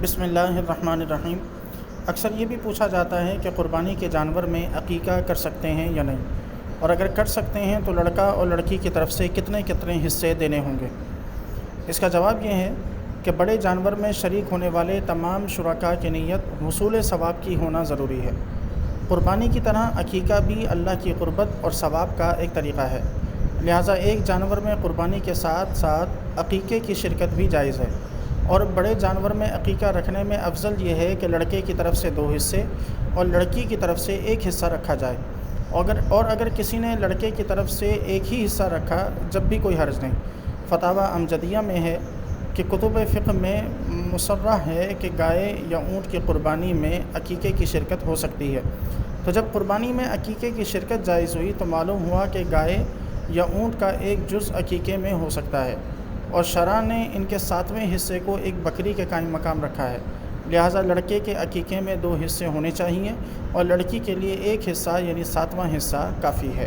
بسم اللہ الرحمن الرحیم۔ اکثر یہ بھی پوچھا جاتا ہے کہ قربانی کے جانور میں عقیقہ کر سکتے ہیں یا نہیں، اور اگر کر سکتے ہیں تو لڑکا اور لڑکی کی طرف سے کتنے کتنے حصے دینے ہوں گے۔ اس کا جواب یہ ہے کہ بڑے جانور میں شریک ہونے والے تمام شرکاء کی نیت حصول ثواب کی ہونا ضروری ہے۔ قربانی کی طرح عقیقہ بھی اللہ کی قربت اور ثواب کا ایک طریقہ ہے، لہٰذا ایک جانور میں قربانی کے ساتھ ساتھ عقیقے کی شرکت بھی جائز ہے۔ اور بڑے جانور میں عقیقہ رکھنے میں افضل یہ ہے کہ لڑکے کی طرف سے 2 حصے اور لڑکی کی طرف سے 1 حصہ رکھا جائے، اور اگر کسی نے لڑکے کی طرف سے 1 ہی حصہ رکھا جب بھی کوئی حرج نہیں۔ فتاوی امجدیہ میں ہے کہ کتب فقہ میں مصرح ہے کہ گائے یا اونٹ کی قربانی میں عقیقے کی شرکت ہو سکتی ہے۔ تو جب قربانی میں عقیقے کی شرکت جائز ہوئی تو معلوم ہوا کہ گائے یا اونٹ کا ایک جز عقیقے میں ہو سکتا ہے، اور شرع نے ان کے 7ویں حصے کو ایک بکری کے قائم مقام رکھا ہے، لہٰذا لڑکے کے عقیقے میں 2 حصے ہونے چاہیے اور لڑکی کے لیے 1 حصہ یعنی 7واں حصہ کافی ہے۔